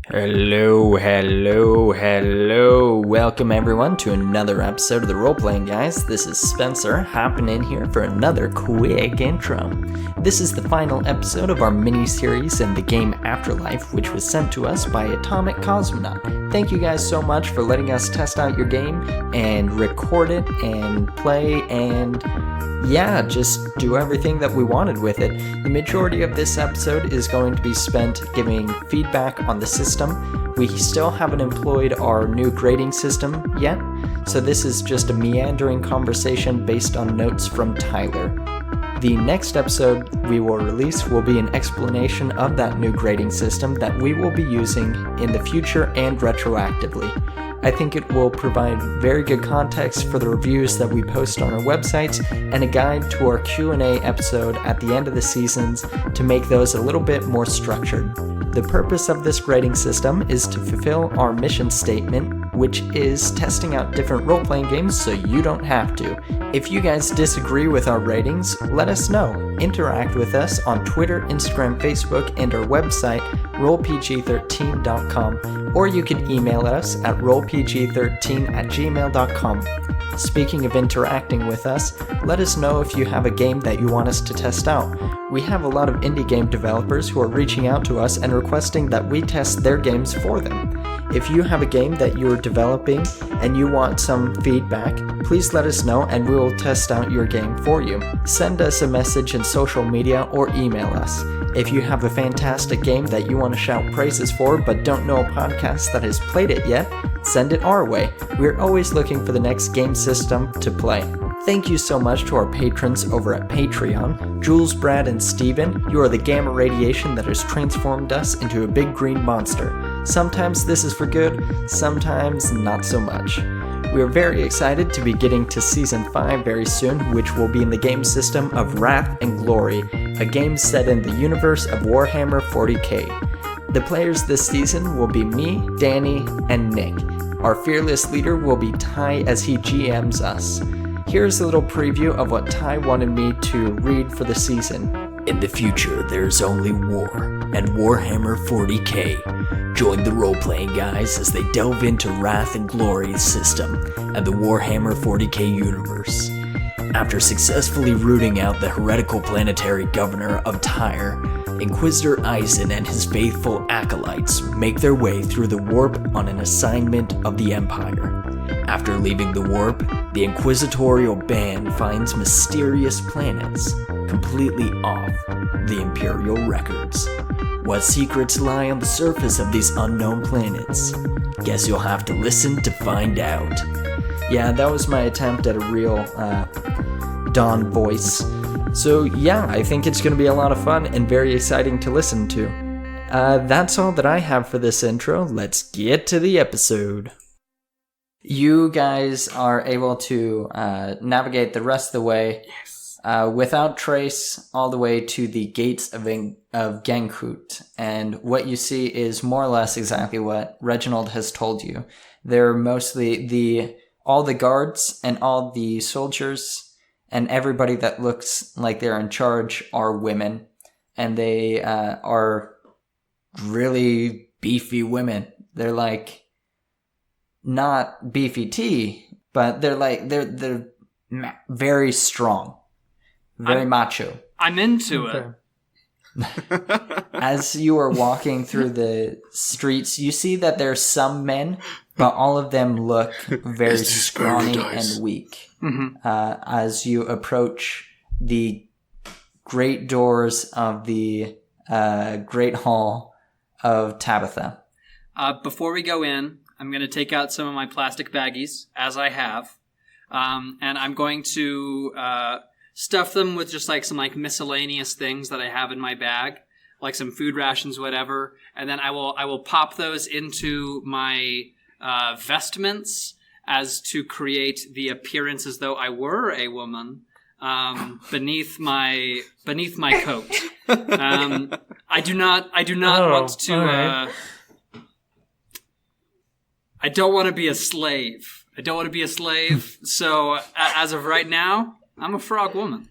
Hello. Welcome everyone to another episode of the Role Playing Guys. This is Spencer, hopping in here for another quick intro. This is the final episode of our mini-series in the game Afterlife, which was sent to us by Atomic Cosmonaut. Thank you guys so much for letting us test out your game and record it and play and just do everything that we wanted with it. The majority of this episode is going to be spent giving feedback on the system. We still haven't employed our new grading system yet, so this is just a meandering conversation based on notes from Tyler. The next episode we will release will be an explanation of that new grading system that we will be using in the future and retroactively. I think it will provide very good context for the reviews that we post on our websites and a guide to our Q&A episode at the end of the seasons to make those a little bit more structured. The purpose of this grading system is to fulfill our mission statement, which is testing out different role-playing games so you don't have to. If you guys disagree with our ratings, let us know. Interact with us on Twitter, Instagram, Facebook, and our website, rolepg13.com, or you can email us at rolepg13@gmail.com. Speaking of interacting with us, let us know if you have a game that you want us to test out. We have a lot of indie game developers who are reaching out to us and requesting that we test their games for them. If you have a game that you're developing and you want some feedback, please let us know and we will test out your game for you. Send us a message in social media or email us. If you have a fantastic game that you want to shout praises for but don't know a podcast that has played it yet, send it our way. We're always looking for the next game system to play. Thank you so much to our patrons over at Patreon. Jules, Brad, and Steven, you are the gamma radiation that has transformed us into a big green monster. Sometimes this is for good, sometimes not so much. We are very excited to be getting to Season 5 very soon, which will be in the game system of Wrath and Glory, a game set in the universe of Warhammer 40k. The players this season will be me, Danny, and Nick. Our fearless leader will be Ty as he GMs us. Here's a little preview of what Ty wanted me to read for the season. In the future, there's only war and Warhammer 40k. Join the role-playing guys as they delve into Wrath and Glory's system and the Warhammer 40k universe. After successfully rooting out the heretical planetary governor of Tyre, Inquisitor Eisen and his faithful acolytes make their way through the warp on an assignment of the Empire. After leaving the warp, the inquisitorial band finds mysterious planets completely off the Imperial records. What secrets lie on the surface of these unknown planets? Guess you'll have to listen to find out. Yeah, that was my attempt at a real Dawn voice. So yeah, I think it's going to be a lot of fun and very exciting to listen to. That's all that I have for this intro. Let's get to the episode. You guys are able to navigate the rest of the way without trace all the way to the gates of Genhoot. And what you see is more or less exactly what Reginald has told you. They're mostly all the guards and all the soldiers and everybody that looks like they're in charge are women. And they are really beefy women. They're like, not beefy tea, but they're very strong, very macho. I'm into it. As you are walking through the streets, you see that there's some men, but all of them look very scrawny and weak. Mm-hmm. As you approach the great doors of the Great Hall of Tabitha. Before we go in, I'm going to take out some of my plastic baggies, as I have, and I'm going to stuff them with just some miscellaneous things that I have in my bag, like some food rations, whatever, and then I will pop those into my vestments as to create the appearance as though I were a woman beneath my coat. I do not want to. Right. I don't want to be a slave. So as of right now, I'm a frog woman.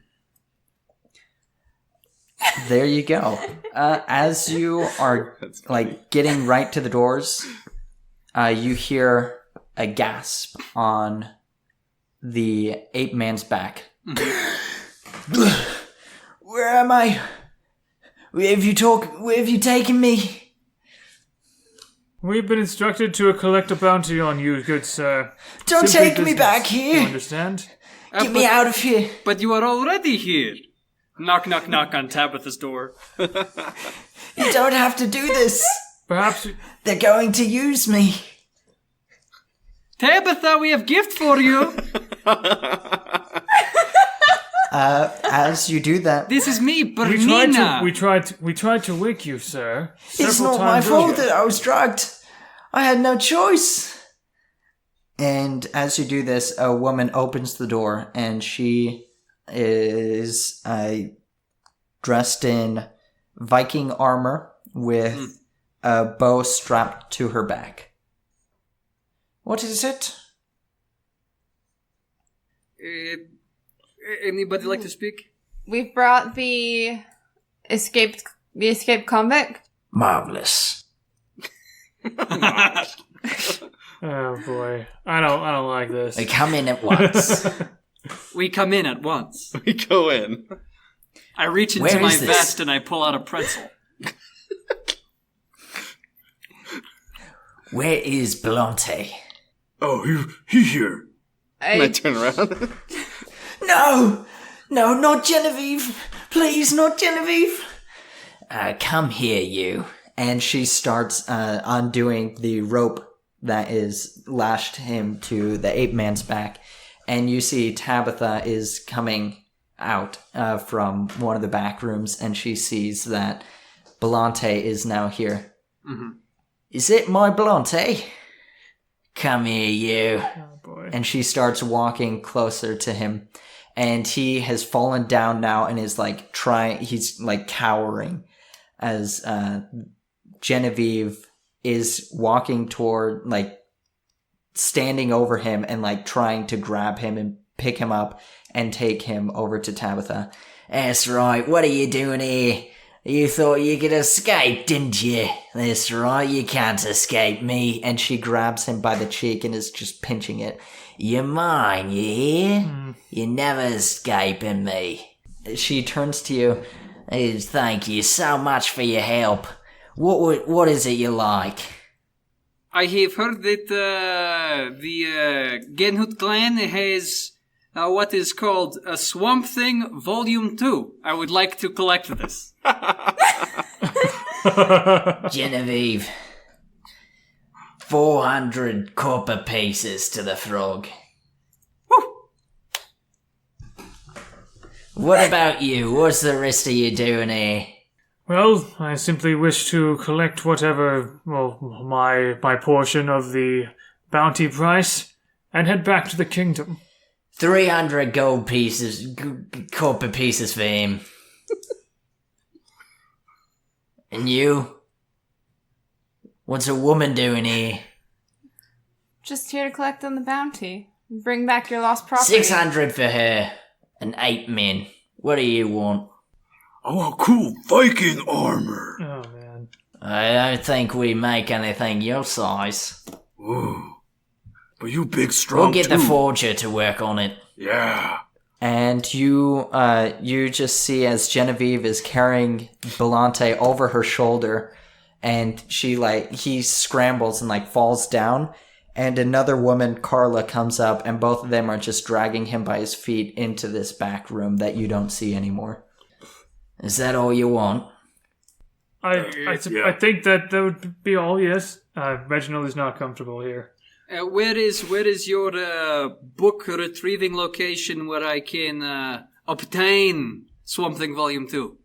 There you go. As you are like getting right to the doors, you hear a gasp on the ape man's back. Where am I? Where have you taken me? We've been instructed to collect a bounty on you, good sir. Don't Simply take me business. back here. You understand? Get me out of here. But you are already here. Knock, knock, knock on Tabitha's door. You don't have to do this. Perhaps... They're going to use me. Tabitha, we have gift for you. As you do that, This is me, Bernina. We tried to wake you, sir. it's Several not my times fault earlier. that I was drugged. I had no choice. And as you do this, a woman opens the door, and she is dressed in Viking armor with a bow strapped to her back. What is it? Anybody like to speak? We've brought the escaped convict. Marvelous. Oh boy, I don't like this. They come in at once. We come in at once. We go in. I reach into Where my is this? vest and I pull out a pretzel. Where is Belonte? Oh, he here. And I I, turn around. No, not Genevieve. Please, not Genevieve. Come here, you. And she starts undoing the rope that is lashed him to the ape man's back. And you see Tabitha is coming out from one of the back rooms, and she sees that Belonte is now here. Mm-hmm. Is it my Belonte? Come here, you. Oh boy. And she starts walking closer to him, and he has fallen down now and is like he's like cowering as Genevieve is walking toward, like, standing over him and like trying to grab him and pick him up and take him over to Tabitha. That's right, what are you doing here? You thought you could escape, didn't you? That's right, you can't escape me. And she grabs him by the cheek and is just pinching it. You're mine, you hear? You're never escaping me. She turns to you. Thank you so much for your help. What is it you like? I have heard that the Genhoot clan has what is called a Swamp Thing Volume 2. I would like to collect this. Genevieve. 400 copper pieces to the frog. Woo! What about you? What's the rest of you doing here? Well, I simply wish to collect whatever, well, my portion of the bounty price and head back to the kingdom. 300 gold pieces, copper pieces for him. And you? What's a woman doing here? just here to collect on the bounty. Bring back your lost property. 600 for her. And 8 men. What do you want? I want cool Viking armor. Oh, man. I don't think we make anything your size. Ooh. But you big strong We'll get the too. forger to work on it. Yeah. And you just see as Genevieve is carrying Belonte over her shoulder, and he scrambles and falls down, and another woman, Carla, comes up, and both of them are just dragging him by his feet into this back room that you don't see anymore. Is that all you want? I think that would be all, yes. Reginald is not comfortable here. Where is your book retrieving location where I can obtain Swamp Thing Volume 2?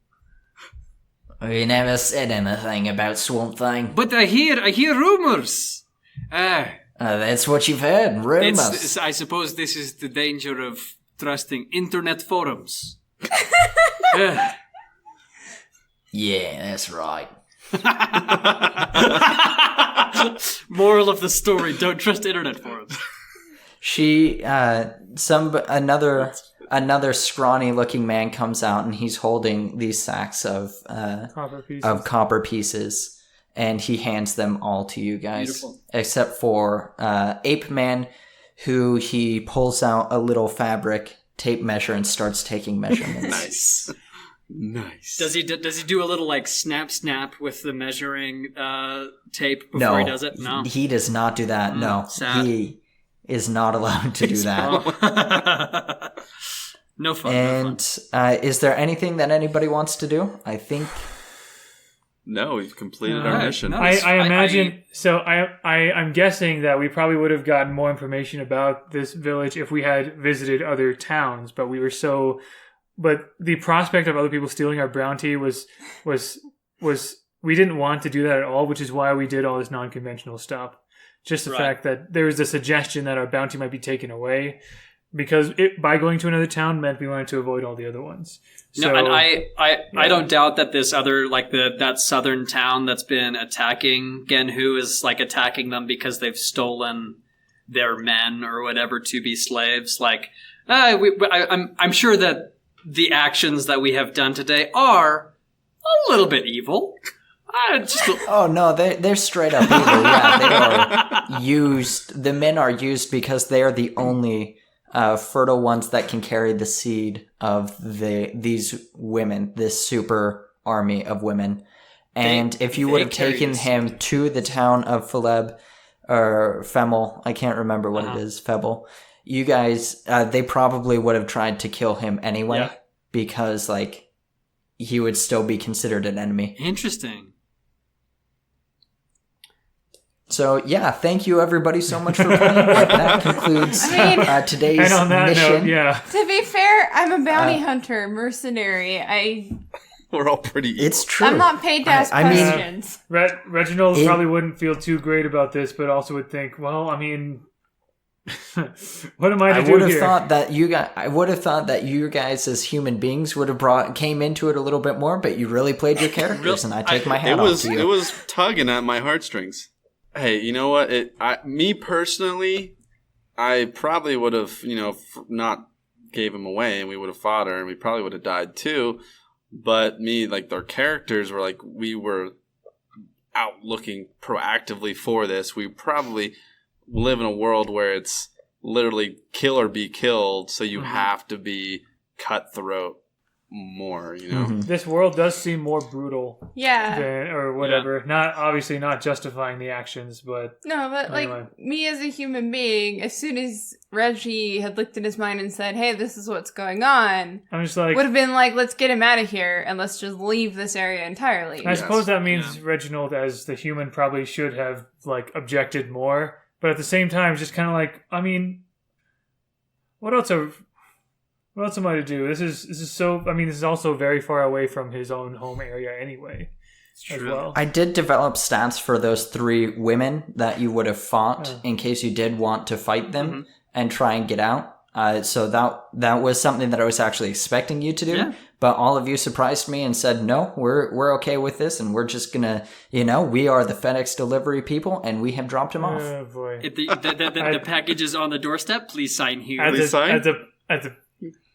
We never said anything about Swamp Thing. But I hear rumors. That's what you've heard, rumors. I suppose this is the danger of trusting internet forums. Yeah, that's right. Moral of the story: don't trust internet forums. Another another scrawny-looking man comes out, and he's holding these sacks of copper pieces, and he hands them all to you guys. Beautiful. Except for Ape Man, who he pulls out a little fabric tape measure and starts taking measurements. Nice. Does he do a little like snap with the measuring tape before he does it? No, he does not do that. No, sad. He is not allowed to do that. No fun. And is there anything that anybody wants to do? I think. No, we've completed our mission. No. I imagine. I'm guessing that we probably would have gotten more information about this village if we had visited other towns, but we were so. But the prospect of other people stealing our bounty was we didn't want to do that at all, which is why we did all this non-conventional stuff. Just the fact that there was a suggestion that our bounty might be taken away, because by going to another town meant we wanted to avoid all the other ones. So, no, and I don't doubt that this other that southern town that's been attacking Genhoot is like attacking them because they've stolen their men or whatever to be slaves. Like I'm sure that the actions that we have done today are a little bit evil. Oh no, they're straight up evil. Yeah, they are used. The men are used because they are the only fertile ones that can carry the seed of these women, this super army of women. And if you would have taken him to the town of Phaleb or Femel, I can't remember what it is, Febel. You guys, they probably would have tried to kill him anyway because like he would still be considered an enemy. Interesting. So, yeah, thank you everybody so much for playing. That concludes today's and on that mission. Note, To be fair, I'm a bounty hunter, mercenary. We're all pretty evil. It's true. I'm not paid to ask questions. Reginald probably wouldn't feel too great about this, but also would think, well, I mean, what am I to do here? I would have thought that you guys as human beings would have came into it a little bit more, but you really played your characters, and I take my hat off to you. It was tugging at my heartstrings. Hey, you know what? Me personally, I probably would have, not gave him away, and we would have fought her, and we probably would have died too. But their characters were like, we were out looking proactively for this. We probably live in a world where it's literally kill or be killed, so you have to be cutthroat more, This world does seem more brutal. Yeah. Or whatever. Yeah. Obviously not justifying the actions, but... No, but anyway. Me as a human being, as soon as Reggie had looked at his mind and said, hey, this is what's going on, I'm just like... would have been like, let's get him out of here and let's just leave this area entirely. I suppose that means Reginald, as the human, probably should have, objected more. But at the same time, just kind of like, I mean... What else am I to do? This is also very far away from his own home area anyway. It's true. As well. I did develop stats for those 3 women that you would have fought in case you did want to fight them and try and get out. So that was something that I was actually expecting you to do. Yeah. But all of you surprised me and said, no, we're okay with this, and we're just gonna, we are the FedEx delivery people, and we have dropped him off. Oh boy! If the package is on the doorstep, please sign here. At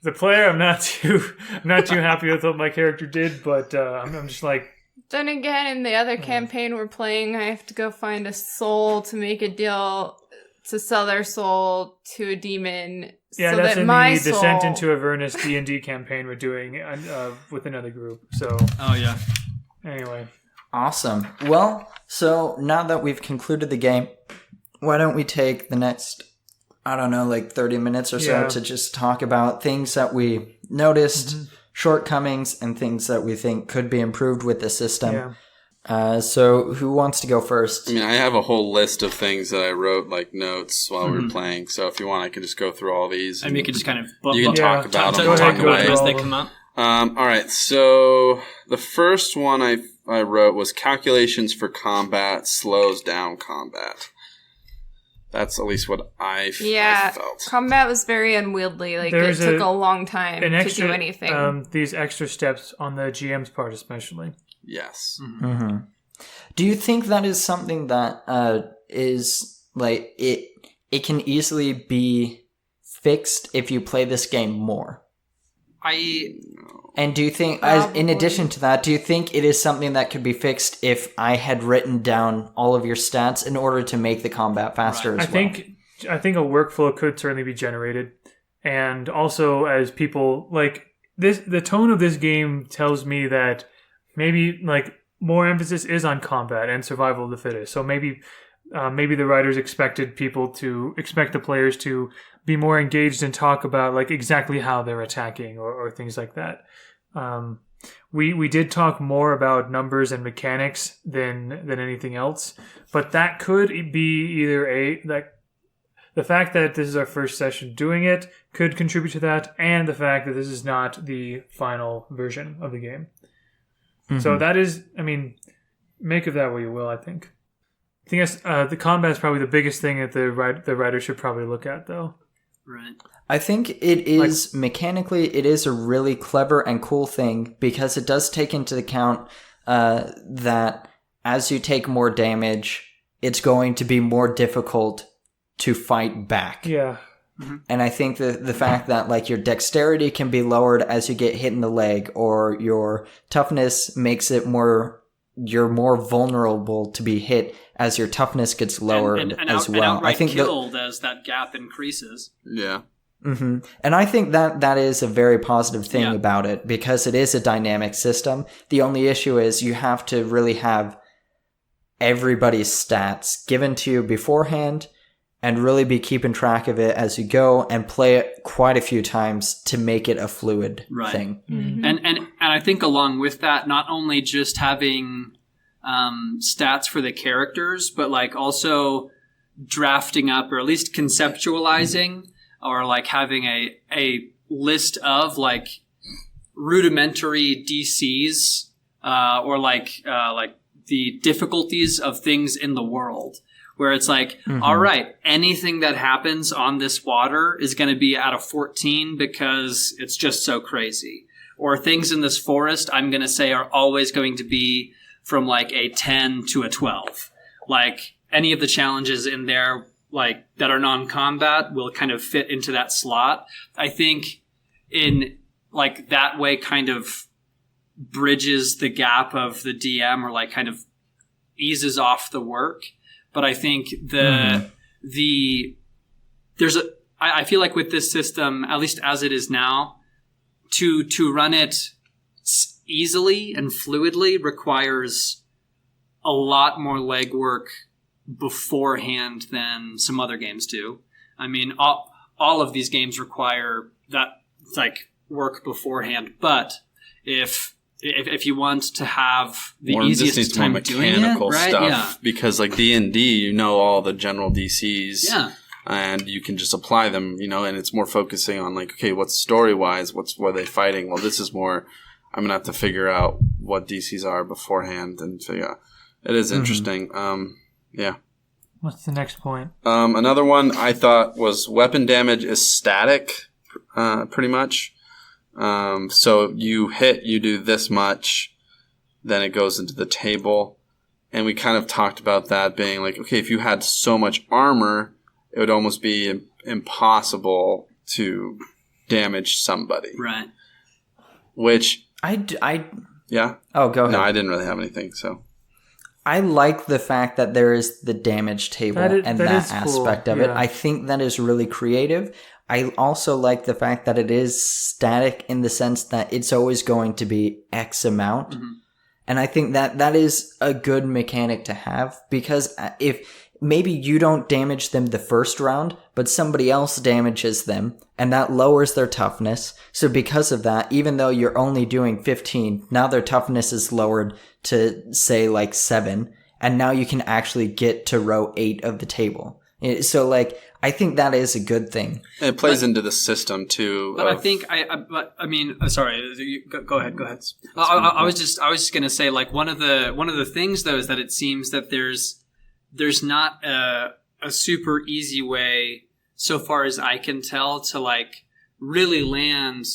the player, I'm not too happy with what my character did, but I'm just like. Then again, in the other campaign we're playing, I have to go find a soul to make a deal to sell their soul to a demon. Yeah, so that's that in my the soul... Descent into Avernus D&D campaign we're doing with another group. So. Oh yeah. Anyway. Awesome. Well, so now that we've concluded the game, why don't we take the next, 30 minutes or so to just talk about things that we noticed, shortcomings, and things that we think could be improved with the system. Yeah. So who wants to go first? I mean, I have a whole list of things that I wrote, notes while we were playing. So if you want, I can just go through all these. And you can just kind of... You can talk about them. Talk about them as they come up. All right, so the first one I wrote was calculations for combat slows down combat. That's at least what I felt. Yeah, combat was very unwieldy. It took a long time to do anything. These extra steps on the GM's part especially. Yes. Mm-hmm. Do you think that is something that is it can easily be fixed if you play this game more? And do you think, in addition to that, do you think it is something that could be fixed if I had written down all of your stats in order to make the combat faster as well? I think a workflow could certainly be generated. And also, as people, like, the tone of this game tells me that maybe, like, more emphasis is on combat and survival of the fittest. So maybe the writers expect the players to be more engaged and talk about, like, exactly how they're attacking or things like that. We did talk more about numbers and mechanics than anything else, but that could be either the fact that this is our first session doing it could contribute to that, and the fact that this is not the final version of the game. Mm-hmm. So that is, I mean, make of that what you will, I think. I think the combat is probably the biggest thing that the writer should probably look at, though. Right. I think it is, mechanically, it is a really clever and cool thing because it does take into account that as you take more damage, it's going to be more difficult to fight back. Yeah. Mm-hmm. And I think the fact that, like, your dexterity can be lowered as you get hit in the leg, or your toughness makes it you're more vulnerable to be hit as your toughness gets lowered as well. I think killed as that gap increases. Yeah. Mm-hmm. And I think that is a very positive thing about it because it is a dynamic system. The only issue is you have to really have everybody's stats given to you beforehand and really be keeping track of it as you go and play it quite a few times to make it a fluid thing. Mm-hmm. And I think along with that, not only just having stats for the characters, but like also drafting up or at least conceptualizing or like having a list of like rudimentary DCs or like the difficulties of things in the world. Where it's like, all right, anything that happens on this water is going to be at a 14 because it's just so crazy. Or things in this forest, I'm going to say, are always going to be from like a 10 to a 12. Like any of the challenges in there, like that are non-combat, will kind of fit into that slot. I think in like that way kind of bridges the gap of the DM or like kind of eases off the work. But I think I feel like with this system, at least as it is now, to run it easily and fluidly requires a lot more legwork beforehand than some other games do. I mean, all of these games require that like work beforehand. But if you want to have the easiest time doing it, right? Stuff, yeah. Because like D&D, you know all the general DCs, and you can just apply them, you know, and it's more focusing on like, okay, what's story-wise, what are they fighting? Well, this is more, I'm gonna have to figure out what DCs are beforehand and figure out. It is interesting. Yeah. What's the next point? Another one I thought was weapon damage is static, pretty much. So you hit, you do this much, then it goes into the table. And we kind of talked about that being like, okay, if you had so much armor, it would almost be impossible to damage somebody. Right. Which yeah. Oh, go ahead. No, I didn't really have anything, so. I like the fact that there is the damage table and that aspect of it. I think that is really creative. I also like the fact that it is static in the sense that it's always going to be X amount. Mm-hmm. And I think that is a good mechanic to have because if maybe you don't damage them the first round, but somebody else damages them and that lowers their toughness. So because of that, even though you're only doing 15, now their toughness is lowered to say like 7. And now you can actually get to row 8 of the table. So like, I think that is a good thing. And it plays into the system too. But I think sorry. Go ahead. I was just gonna say like one of the things though is that it seems that there's not a super easy way, so far as I can tell, to like really land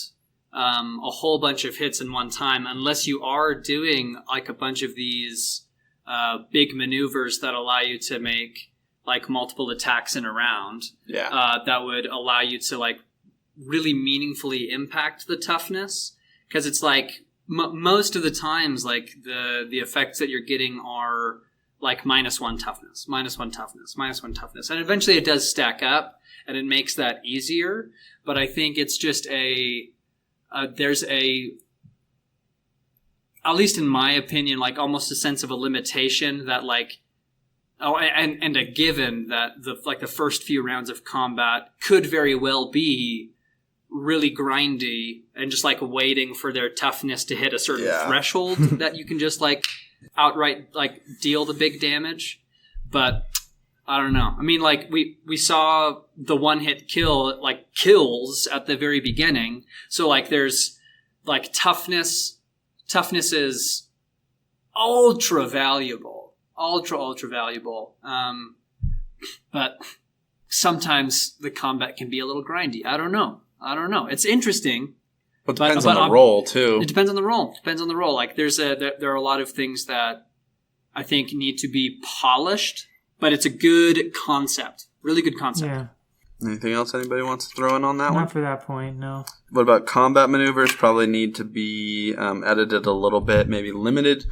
a whole bunch of hits in one time, unless you are doing like a bunch of these big maneuvers that allow you to make like multiple attacks in a round. Yeah. That would allow you to like really meaningfully impact the toughness, because it's like most of the times, like the effects that you're getting are like -1 toughness, -1 toughness, -1 toughness, and eventually it does stack up, and it makes that easier. But I think it's just there's at least in my opinion, like almost a sense of a limitation that like, and a given that the first few rounds of combat could very well be really grindy and just like waiting for their toughness to hit a certain threshold that you can just like outright like deal the big damage. But I don't know. I mean, like we saw the one-hit kill like kills at the very beginning. So like there's like toughness is ultra valuable. Ultra valuable. But sometimes the combat can be a little grindy. I don't know. It's interesting. Well, it depends on the role too. It depends on the role. Like there are a lot of things that I think need to be polished, but it's a good concept. Really good concept. Yeah. Anything else anybody wants to throw in on that one? Not for that point, no. What about combat maneuvers? Probably need to be edited a little bit, maybe limited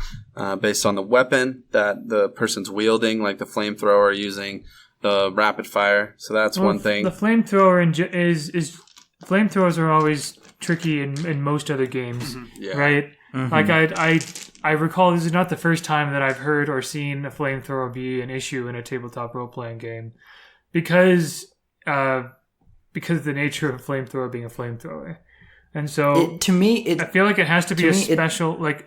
based on the weapon that the person's wielding, like the flamethrower using the rapid fire. So that's one thing. The flamethrower is flamethrowers are always tricky in most other games, right? Mm-hmm. Like I recall this is not the first time that I've heard or seen a flamethrower be an issue in a tabletop role-playing game, because of the nature of a flamethrower being a flamethrower. And so I feel like it has to be it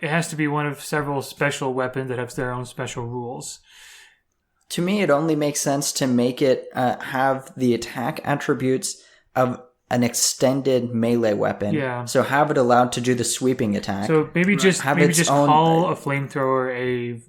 has to be one of several special weapons that have their own special rules. To me, it only makes sense to make it have the attack attributes of an extended melee weapon. Yeah. So have it allowed to do the sweeping attack. So maybe just call a flamethrower a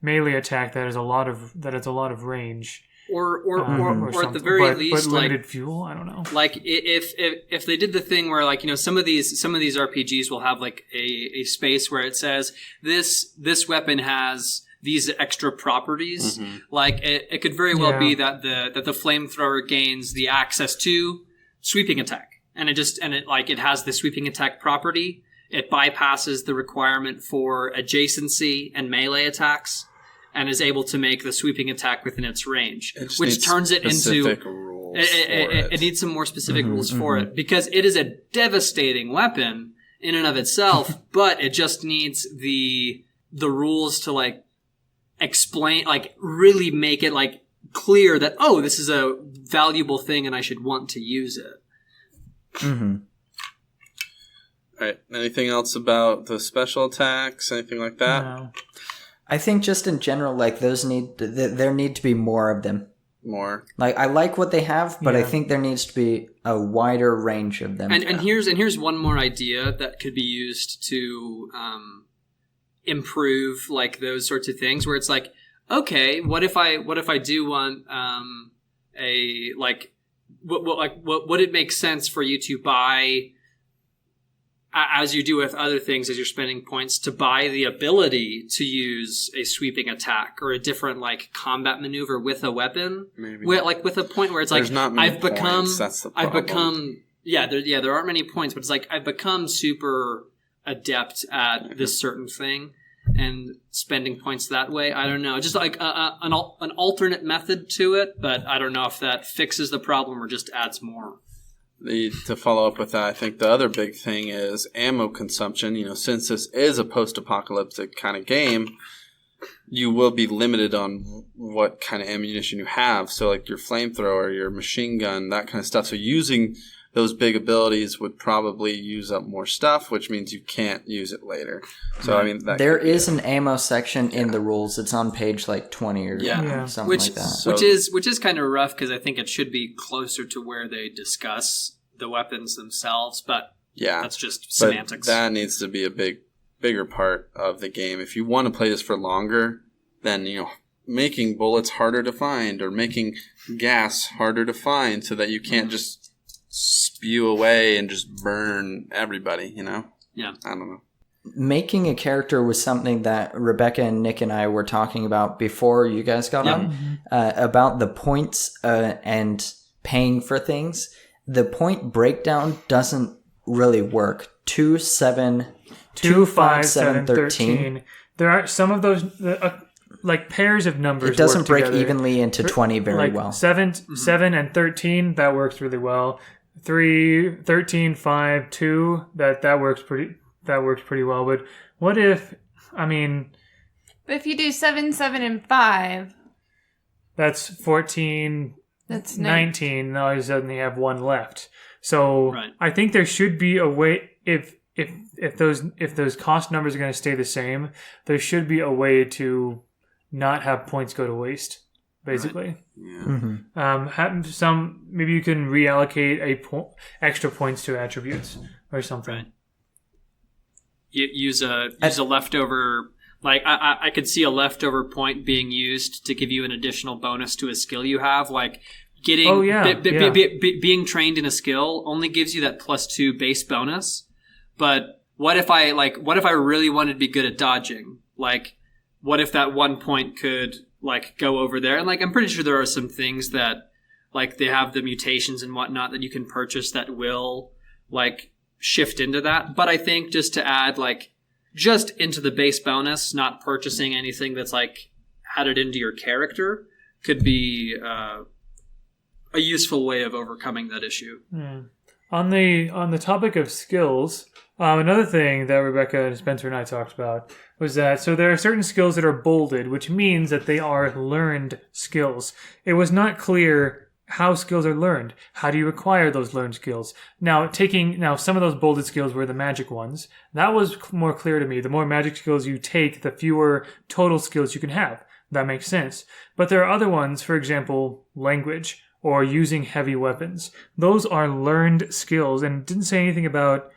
melee attack that has a lot of range. Or at the very least, but limited fuel. I don't know. Like if they did the thing where like some of these RPGs will have like a space where it says this weapon has these extra properties. Mm-hmm. Like it could very well be that the flamethrower gains the access to sweeping attack, and it has the sweeping attack property. It bypasses the requirement for adjacency and melee attacks, and is able to make the sweeping attack within its range, which turns it into rules it needs some more specific rules for it, because it is a devastating weapon in and of itself, but it just needs the rules to like explain, like really make it like clear that this is a valuable thing and I should want to use it. Mm-hmm. All right. Anything else about the special attacks? Anything like that? No. I think just in general, like there need to be more of them. More. Like I like what they have, but I think there needs to be a wider range of them. And here's one more idea that could be used to improve like those sorts of things, where it's like, okay, what if I do want would it make sense for you to buy, as you do with other things, as you're spending points, to buy the ability to use a sweeping attack or a different like combat maneuver with a weapon? Maybe. With a point where it's like, there aren't many points, but it's like I've become super adept at this certain thing, and spending points that way. I don't know, just like an alternate method to it, but I don't know if that fixes the problem or just adds more. To follow up with that, I think the other big thing is ammo consumption. Since this is a post-apocalyptic kind of game, you will be limited on what kind of ammunition you have. So like your flamethrower, your machine gun, that kind of stuff. So using those big abilities would probably use up more stuff, which means you can't use it later. So I mean, there is an ammo section in the rules. It's on page like 20 or something like that. Which is kind of rough, because I think it should be closer to where they discuss the weapons themselves. But that's just semantics. But that needs to be a bigger part of the game. If you want to play this for longer, then making bullets harder to find, or making gas harder to find, so that you can't just spew away and just burn everybody, Yeah. I don't know. Making a character was something that Rebecca and Nick and I were talking about before you guys got on, about the points and paying for things. the point breakdown doesn't really work. 2, 7, 2, 5, 7, 13. There are some of those like pairs of numbers. It doesn't work break together. evenly into 20 very like well. 7 and 13, that works really well. 3, 13, 5, 2, that works pretty well. But what if, I mean, But if you do 7, 7, and 5, that's 14, that's 19. Now you suddenly have one left. So Right. I think there should be a way, if those cost numbers are going to stay the same, there should be a way to not have points go to waste, basically. Yeah. Have maybe you can reallocate extra points to attributes or something. Right. Use a leftover. Like I could see a leftover point being used to give you an additional bonus to a skill you have, like getting being trained in a skill only gives you that +2 base bonus. But what if I really wanted to be good at dodging? Like, what if that 1 point could like go over there? And like, I'm pretty sure there are some things that like they have the mutations and whatnot that you can purchase that will like shift into that. But I think just to add like just into the base bonus, not purchasing anything that's like added into your character could be a useful way of overcoming that issue. On the topic of skills, another thing that Rebecca and Spencer and I talked about was that so there are certain skills that are bolded, which means that they are learned skills. It was not clear how skills are learned. How do you acquire those learned skills? Now, some of those bolded skills were the magic ones. That was more clear to me. The more magic skills you take, the fewer total skills you can have. That makes sense. But there are other ones, for example, language or using heavy weapons. Those are learned skills, and it didn't say anything about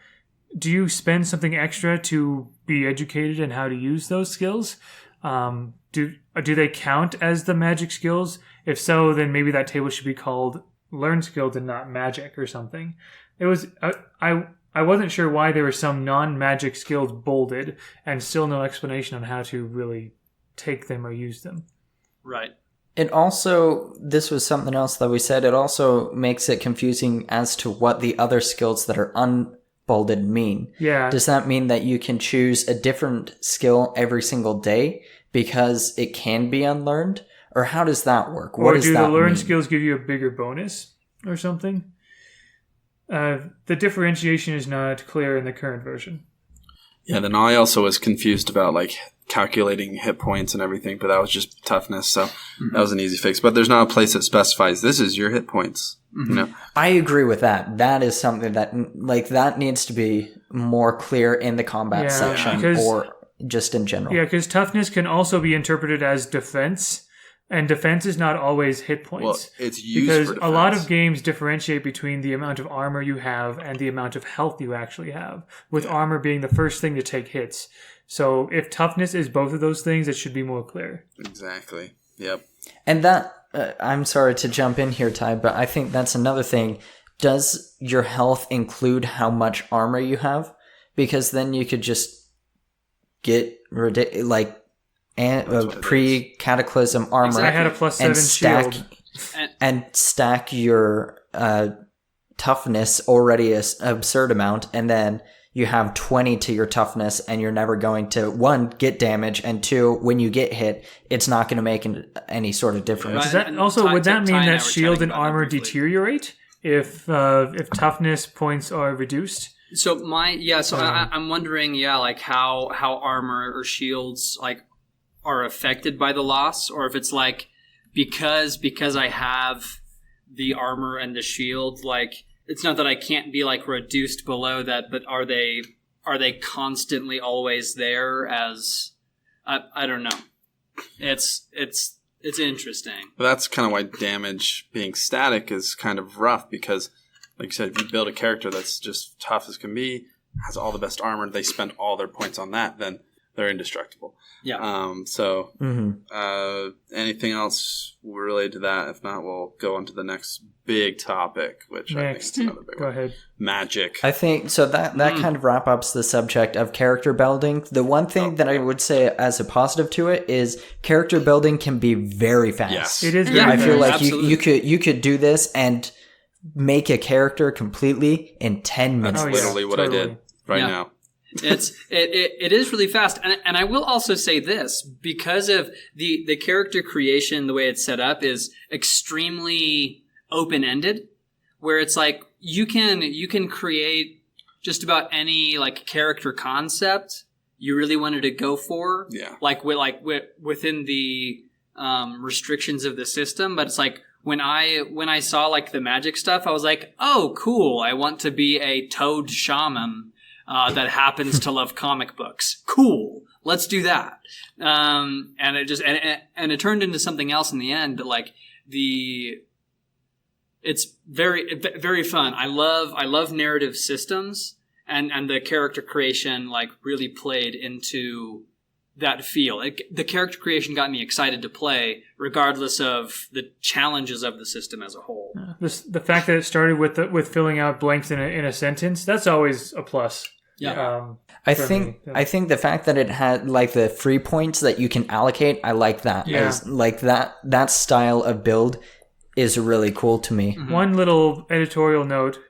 do you spend something extra to be educated in how to use those skills? Do they count as the magic skills? If so, then maybe that table should be called learned skills and not magic or something. It was I wasn't sure why there were some non-magic skills bolded and still no explanation on how to really take them or use them. Right. It also, this was something else that we said, it also makes it confusing as to what the other skills that are unbolded mean. Yeah. Does that mean that you can choose a different skill every single day because it can be unlearned? Or how does that work? What or does do that the learned mean? skills give you a bigger bonus or something? The differentiation is not clear in the current version. Yeah, then I also was confused about like calculating hit points and everything, but that was just toughness, so that was an easy fix. But there's not a place that specifies this is your hit points. You know? I agree with that. That is something that that needs to be more clear in the combat section or just in general. Yeah, because toughness can also be interpreted as defense, and defense is not always hit points. Well, it's used because for defense. a lot of games differentiate between the amount of armor you have and the amount of health you actually have, with armor being the first thing to take hits. So if toughness is both of those things, it should be more clear. Exactly. Yep. And that, I'm sorry to jump in here, Ty, but I think that's another thing. Does your health include how much armor you have? Because then you could just get pre-cataclysm armor. Exactly. I had a +7 shield. And stack your toughness already an absurd amount, and then you have 20 to your toughness, and you're never going to, 1, get damage, and 2, when you get hit, it's not going to make any sort of difference. Does that, also, would that mean that shield and armor deteriorate if toughness points are reduced? So I'm wondering, like how armor or shields like are affected by the loss, or if it's like because I have the armor and the shield, like it's not that I can't be like reduced below that, but are they constantly always there as I don't know. It's interesting. But that's kind of why damage being static is kind of rough, because like you said, if you build a character that's just tough as can be, has all the best armor, they spend all their points on that, then they're indestructible. Yeah. Anything else related to that? If not, we'll go on to the next big topic, which I think is another big Go one. ahead. Magic. I think so that kind of wrap up the subject of character building. The one thing that I would say as a positive to it is character building can be very fast. Yes. It is. Yeah, very I feel fast. like Absolutely. you could do this and make a character completely in 10 minutes. That's literally what I did right now. It is really fast, and I will also say this, because of the character creation, the way it's set up is extremely open-ended, where it's like you can create just about any like character concept you really wanted to go for, within the restrictions of the system. But it's like when I saw like the magic stuff, I was like, oh, cool! I want to be a toad shaman that happens to love comic books. Cool, let's do that. And it turned into something else in the end. But like it's very, very fun. I love narrative systems, and the character creation like really played into that feel. The character creation got me excited to play, regardless of the challenges of the system as a whole. The fact that it started with filling out blanks in a sentence, that's always a plus. Yeah. I think the fact that it had like the free points that you can allocate, I like that. Yeah. Like that style of build is really cool to me. Mm-hmm. One little editorial note,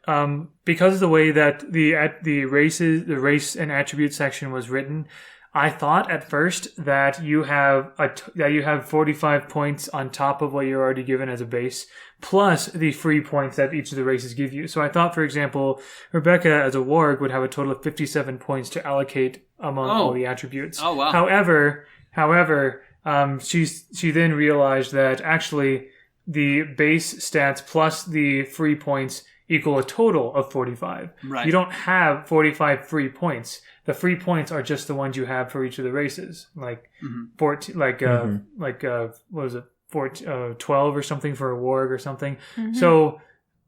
because of the way that the race and attribute section was written, I thought at first that you have 45 points on top of what you're already given as a base, plus the free points that each of the races give you. So I thought, for example, Rebecca as a warg would have a total of 57 points to allocate among all the attributes. Oh wow! However, she then realized that actually the base stats plus the free points equal a total of 45. Right. You don't have 45 free points. The free points are just the ones you have for each of the races, like 14, what was it, 12 or something for a warg or something. Mm-hmm. So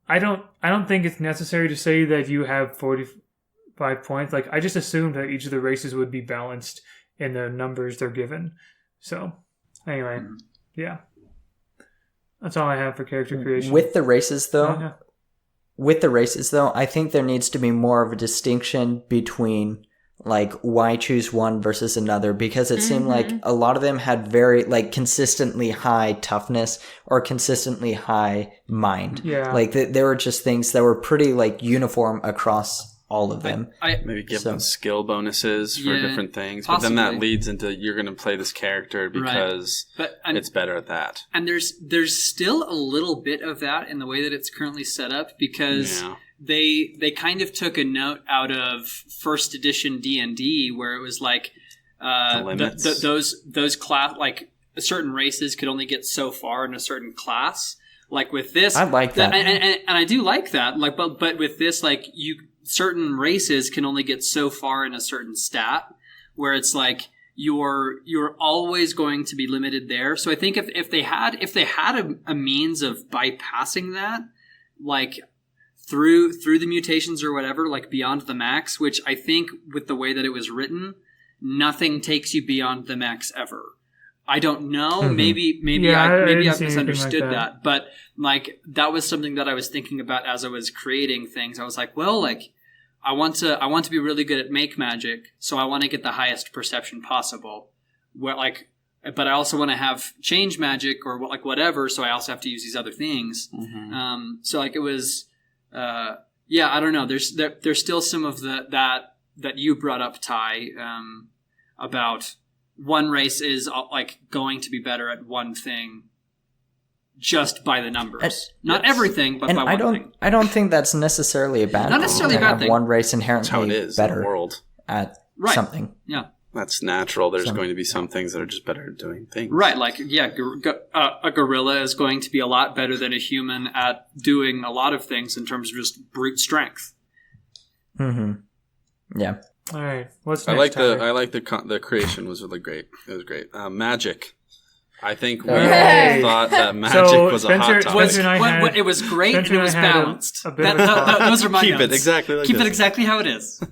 I don't think it's necessary to say that you have 45 points. Like I just assumed that each of the races would be balanced in the numbers they're given. So anyway, yeah, that's all I have for character creation. With the races, though, I think there needs to be more of a distinction between like why choose one versus another, because it seemed like a lot of them had very like consistently high toughness or consistently high mind. Yeah. Like there were just things that were pretty like uniform across all of them. Maybe give them skill bonuses for different things. Possibly. But then that leads into you're going to play this character because it's better at that. And there's still a little bit of that in the way that it's currently set up, because they kind of took a note out of first edition D&D where it was like those class, like certain races could only get so far in a certain class. Like with this, I like that, and I do like that. Like, but with this, like certain races can only get so far in a certain stat, where it's like you're always going to be limited there. So I think if they had a means of bypassing that, like through the mutations or whatever, like beyond the max, which I think with the way that it was written, nothing takes you beyond the max ever. I don't know. Maybe I've misunderstood like that. But like that was something that I was thinking about as I was creating things. I was like, well, like I want to be really good at make magic, so I want to get the highest perception possible. But I also want to have change magic or like whatever, so I also have to use these other things. So like it was, I don't know. There's still some of that you brought up, Ty, about one race is like going to be better at one thing just by the numbers. Not everything, but by one thing. I don't think that's necessarily a bad thing. Not necessarily a bad thing. One race inherently better world. at something. Yeah. That's natural. There's going to be some things that are just better at doing things. Right. Like, a gorilla is going to be a lot better than a human at doing a lot of things in terms of just brute strength. Yeah. All right. What's next? I like the creation was really great. It was great. Magic. I think we Hey. thought that magic was a hot topic. It was great and it was balanced. Those are my Keep notes. it exactly like Keep this. it exactly how it is.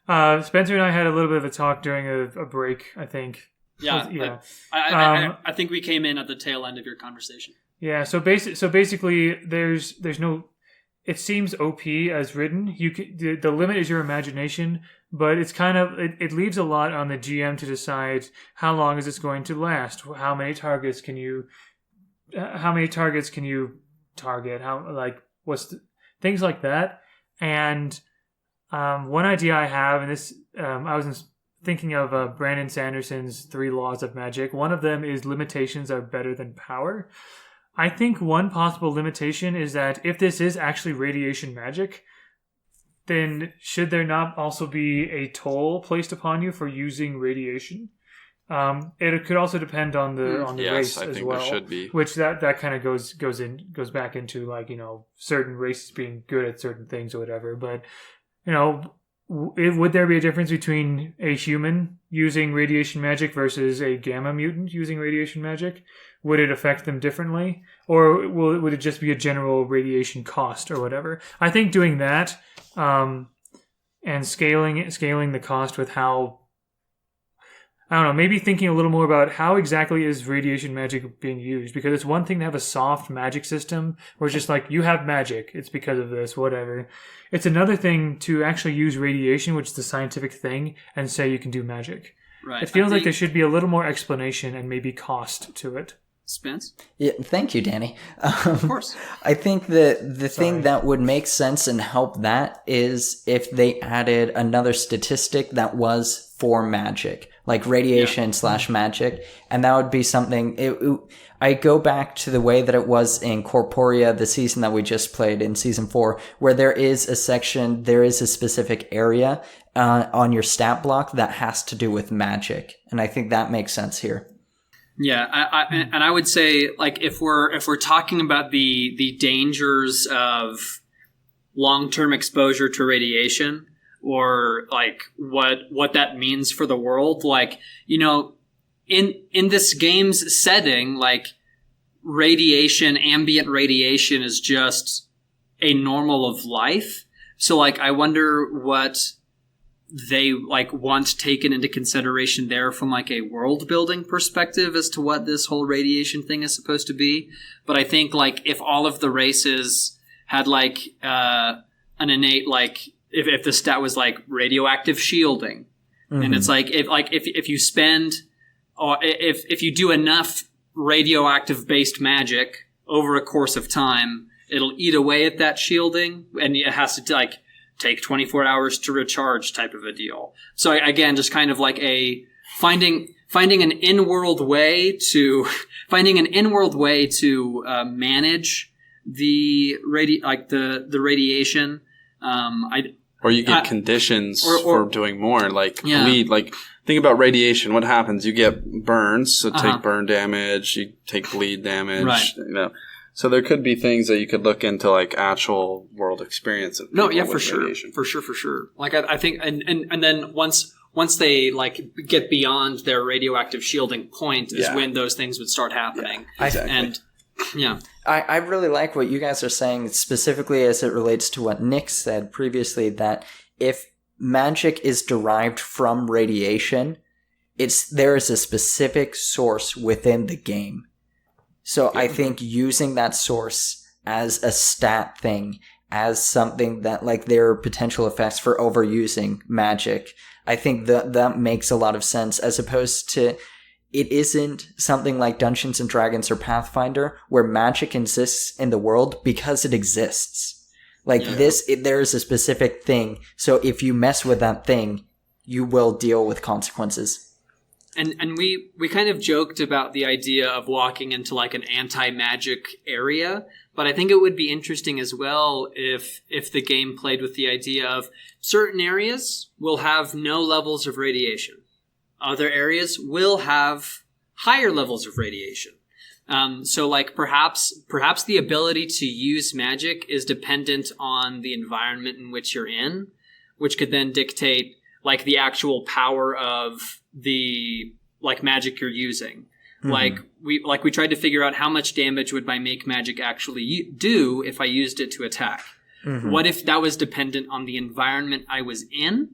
Spencer and I had a little bit of a talk during a break, I think. Yeah. I think we came in at the tail end of your conversation. Yeah. So basically, there's no. It seems OP as written. The limit is your imagination, but it's kind of it leaves a lot on the GM to decide how long is this going to last. How many targets can you target? How things like that. And one idea I have, and this I was thinking of Brandon Sanderson's 3 laws of magic. One of them is limitations are better than power. I think one possible limitation is that if this is actually radiation magic, then should there not also be a toll placed upon you for using radiation? It could also depend on the race I as think well. there should be. Which that kind of goes back into, like, you know, certain races being good at certain things or whatever. But, you know, would there be a difference between a human using radiation magic versus a gamma mutant using radiation magic? Would it affect them differently? Or would it just be a general radiation cost or whatever? I think doing that and scaling the cost with how, I don't know, maybe thinking a little more about how exactly is radiation magic being used. Because it's one thing to have a soft magic system where it's just like, you have magic, it's because of this, whatever. It's another thing to actually use radiation, which is the scientific thing, and say you can do magic. Right. It feels like there should be a little more explanation and maybe cost to it. Spence? Yeah, thank you, Danny. Of course. I think the thing that would make sense and help that is if they added another statistic that was for magic, like radiation / magic, and that would be something. I go back to the way that it was in Corporea, the season that we just played in season 4, where there is a specific area on your stat block that has to do with magic, and I think that makes sense here. Yeah, I would say, like, if we're talking about the dangers of long-term exposure to radiation, or like what that means for the world, like, you know, in this game's setting, like, ambient radiation is just a normal of life. So, like, I wonder what they, like, want taken into consideration there from, like, a world building perspective as to what this whole radiation thing is supposed to be. But I think, like, if all of the races had, like, an innate, like, if the stat was like radioactive shielding, and it's like, if you spend, or if you do enough radioactive based magic over a course of time, it'll eat away at that shielding, and it has to, like, take 24 hours to recharge type of a deal. So again, just kind of like a finding an in-world way to manage the radiation. Or you get conditions for doing more, like bleed. Like, think about radiation. What happens? You get burns, so take burn damage. You take bleed damage. Right. You know. So there could be things that you could look into, like actual world experience. Of no, yeah, for radiation. sure. Like, I think, and then once they, like, get beyond their radioactive shielding point is when those things would start happening. Yeah, exactly. And yeah. I really like what you guys are saying, specifically as it relates to what Nick said previously, that if magic is derived from radiation, there is a specific source within the game. So I think using that source as a stat thing, as something that, like, there are potential effects for overusing magic, I think that makes a lot of sense, as opposed to it isn't something like Dungeons and Dragons or Pathfinder where magic exists in the world because it exists. Like there is a specific thing. So if you mess with that thing, you will deal with consequences. And we kind of joked about the idea of walking into, like, an anti-magic area, but I think it would be interesting as well if the game played with the idea of certain areas will have no levels of radiation. Other areas will have higher levels of radiation. So, like, perhaps the ability to use magic is dependent on the environment in which you're in, which could then dictate, like, the actual power of the, like, magic you're using. Mm-hmm. Like we tried to figure out how much damage would my make magic actually do if I used it to attack. Mm-hmm. What if that was dependent on the environment I was in?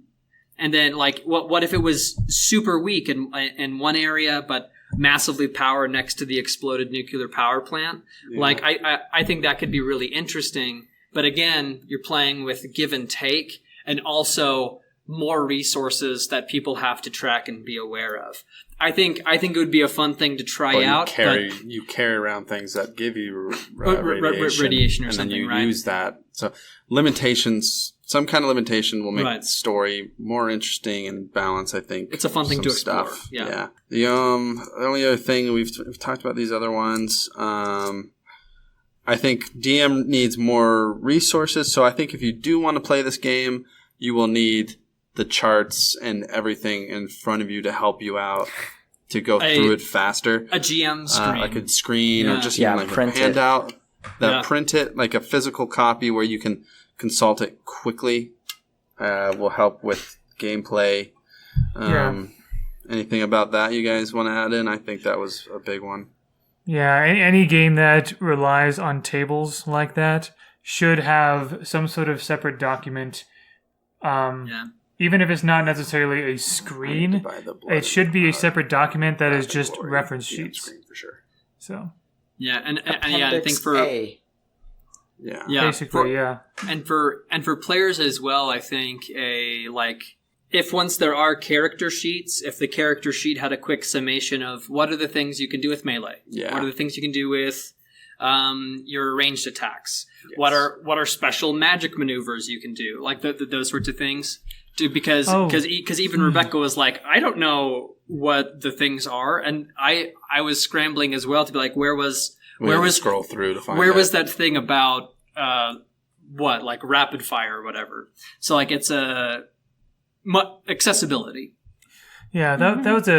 And then, like, what if it was super weak in one area, but massively powered next to the exploded nuclear power plant? Yeah. Like, I think that could be really interesting. But again, you're playing with give and take, and also more resources that people have to track and be aware of. I think it would be a fun thing to try Or out. you carry around things that give you radiation, radiation, or and something, then you right? use that. So limitations, some kind of limitation will make Right. the story more interesting and balance. I think It's a fun thing some to explore, stuff. yeah. The only other thing we've talked about these other ones. I think DM needs more resources. So I think if you do want to play this game, you will need the charts and everything in front of you to help you out to go through it faster. A GM screen. Like a screen or just Yeah, even like print a it. handout. Yeah. Print it, like a physical copy where you can consult it quickly. Will help with gameplay. Anything about that you guys want to add in? I think that was a big one. Yeah, any game that relies on tables like that should have some sort of separate document. Even if it's not necessarily a screen, it should be a separate document that is just reference sheets. Screen for sure. So Yeah, and I think for A. Yeah. basically, and for players as well, I think if once there are character sheets, if the character sheet had a quick summation of what are the things you can do with melee, what are the things you can do with your ranged attacks, what are special magic maneuvers you can do, like those sorts of things. Because even Rebecca was like, I don't know what the things are, and I was scrambling as well to be like, where was scroll through to find where was that thing about like rapid fire or whatever. So like it's accessibility. Yeah, that was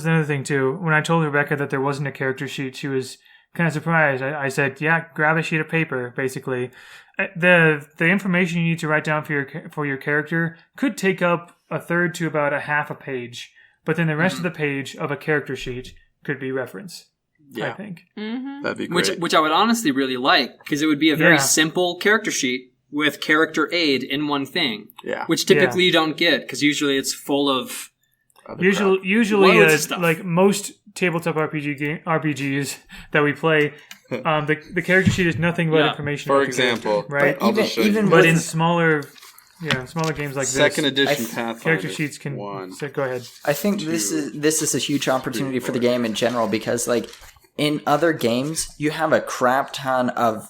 another thing too. When I told Rebecca that there wasn't a character sheet, she was kind of surprised. I said, "Yeah, grab a sheet of paper." Basically, the information you need to write down for your character could take up a third to about a half a page, but then the rest of the page of a character sheet could be reference. Yeah. I think That'd be great. Which I would honestly really like, because it would be a very simple character sheet with character aid in one thing. Yeah. Which typically you don't get, because usually it's full of usually loads of stuff. like most tabletop RPGs that we play, the character sheet is nothing but information. For about the character, example, right? I'll just show you. Even But with in smaller games like Second this, edition Pathfinder. character sheets can. One. So go ahead. I think this is a huge opportunity for the game in general, because like in other games you have a crap ton of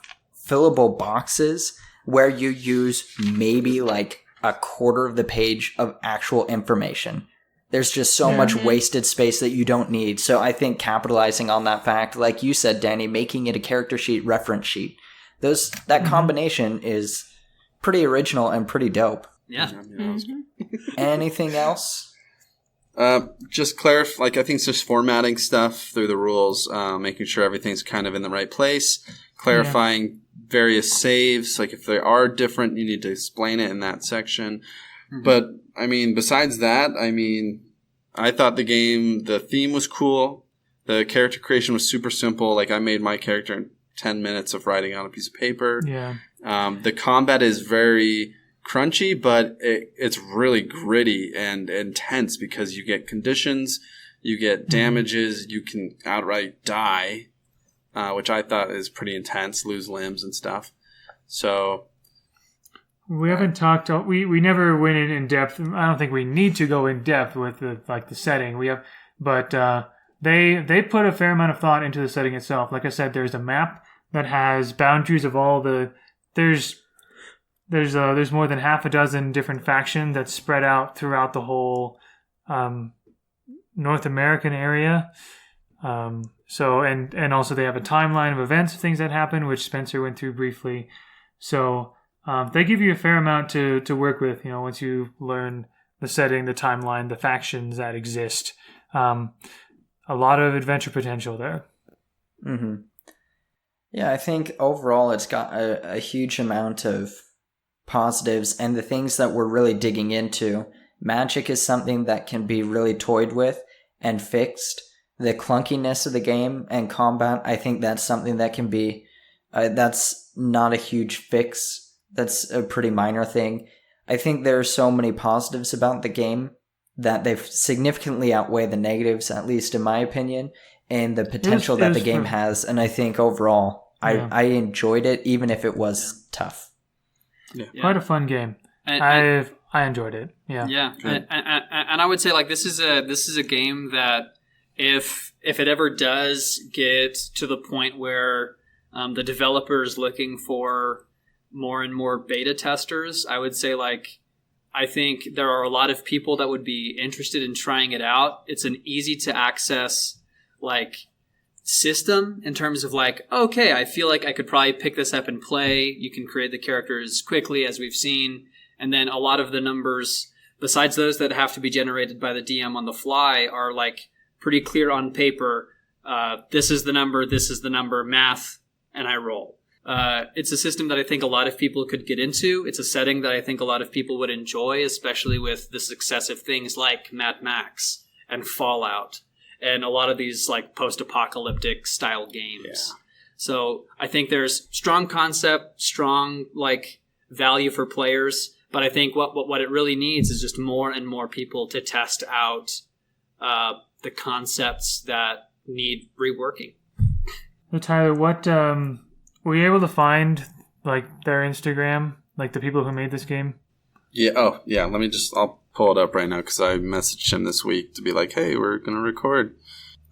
fillable boxes where you use maybe like a quarter of the page of actual information. There's just so much wasted space that you don't need. So I think capitalizing on that fact, like you said, Danny, making it a character sheet, reference sheet, that combination is pretty original and pretty dope. Yeah. Anything else? Just clarify, I think it's just formatting stuff through the rules, making sure everything's kind of in the right place, clarifying various saves. Like if they are different, you need to explain it in that section. Mm-hmm. But I mean, besides that, I thought the theme was cool. The character creation was super simple. Like I made my character in 10 minutes of writing on a piece of paper. Yeah. The combat is very crunchy, but it's really gritty and intense because you get conditions, you get damages, you can outright die, which I thought is pretty intense, lose limbs and stuff. So we haven't talked. We never went in depth. I don't think we need to go in depth with the setting. They put a fair amount of thought into the setting itself. Like I said, there's a map that has boundaries of all the. There's more than half a dozen different factions that spread out throughout the whole North American area. So also they have a timeline of events, things that happen, which Spencer went through briefly. So they give you a fair amount to work with. Once you learn the setting, the timeline, the factions that exist, a lot of adventure potential there. Mm-hmm. Yeah, I think overall it's got a huge amount of positives, and the things that we're really digging into. Magic is something that can be really toyed with and fixed. The clunkiness of the game and combat, I think that's something that can be, that's not a huge fix. That's a pretty minor thing. I think there are so many positives about the game that they've significantly outweigh the negatives, at least in my opinion, and the potential that the game has. And I think overall, I enjoyed it, even if it was tough. Yeah. Quite a fun game. I enjoyed it. Yeah. Yeah, and I would say like this is a game that if it ever does get to the point where the developer is looking for more and more beta testers, I would say like I think there are a lot of people that would be interested in trying it out. It's an easy to access like system in terms of like, okay, I feel like I could probably pick this up and play. You can create the characters quickly, as we've seen. And then a lot of the numbers, besides those that have to be generated by the DM on the fly, are like pretty clear on paper. This is the number, math, and I roll. It's a system that I think a lot of people could get into. It's a setting that I think a lot of people would enjoy, especially with the success of things like Mad Max and Fallout and a lot of these like post-apocalyptic style games. Yeah. So I think there's strong concept, strong like value for players, but I think what it really needs is just more and more people to test out the concepts that need reworking. So Tyler, what were you able to find like their Instagram, like the people who made this game? Yeah. Oh, yeah. I'll pull it up right now because I messaged him this week to be like, hey, we're going to record.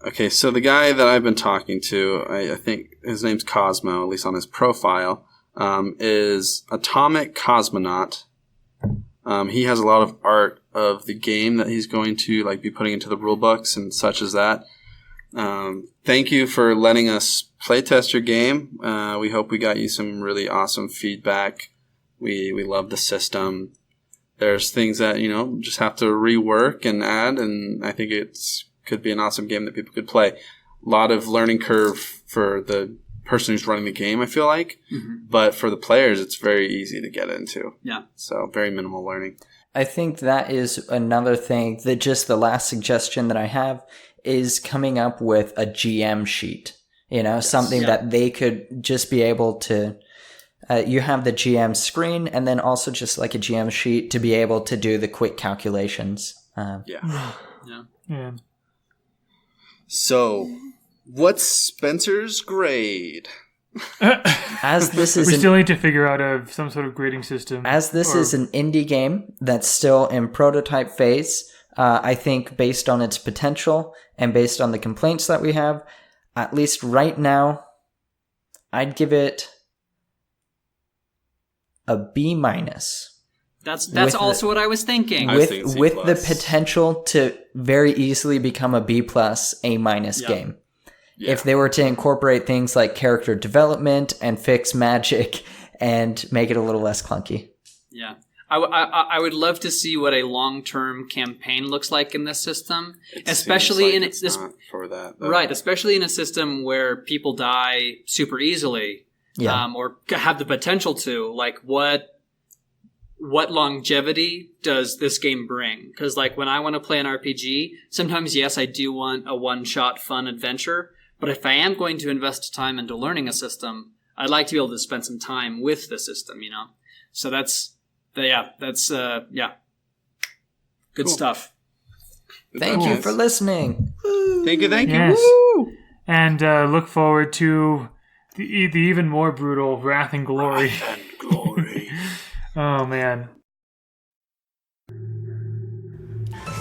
Okay, so the guy that I've been talking to, I think his name's Cosmo, at least on his profile, is Atomic Cosmonaut. He has a lot of art of the game that he's going to like be putting into the rule books and such as that. Thank you for letting us playtest your game. We hope we got you some really awesome feedback. We love the system. There's things that, just have to rework and add, and I think could be an awesome game that people could play. A lot of learning curve for the person who's running the game, I feel like. Mm-hmm. But for the players, it's very easy to get into. Yeah. So very minimal learning. I think that is another thing that just the last suggestion that I have is coming up with a GM sheet, something that they could just be able to, you have the GM screen and then also just like a GM sheet to be able to do the quick calculations. Yeah. So, what's Spencer's grade? As this is we still need to figure out some sort of grading system. As this is an indie game that's still in prototype phase, I think based on its potential and based on the complaints that we have, at least right now, I'd give it a B-. That's also what I was thinking. With the potential to very easily become a B+, A- game. Yeah. If they were to incorporate things like character development and fix magic and make it a little less clunky. Yeah. I would love to see what a long-term campaign looks like in this system, especially especially in a system where people die super easily, or have the potential to. Like, what longevity does this game bring? Because like when I want to play an RPG, sometimes yes, I do want a one-shot fun adventure, but if I am going to invest time into learning a system, I'd like to be able to spend some time with the system, So that's good stuff. Thank you for listening. Woo. Thank you. Yes. Woo. And look forward to the even more brutal Wrath and Glory. Oh, man.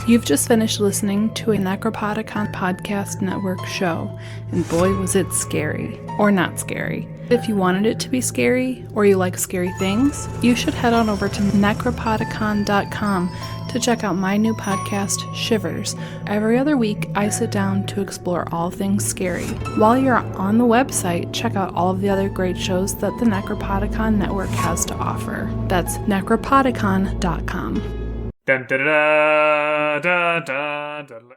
You've just finished listening to a Necropodicon Podcast Network show, and boy, was it scary. Or not scary. If you wanted it to be scary, or you like scary things, you should head on over to necropodicon.com to check out my new podcast, Shivers. Every other week, I sit down to explore all things scary. While you're on the website, check out all of the other great shows that the Necropodicon Network has to offer. That's necropodicon.com. Dun, da, da, da, da, da, da.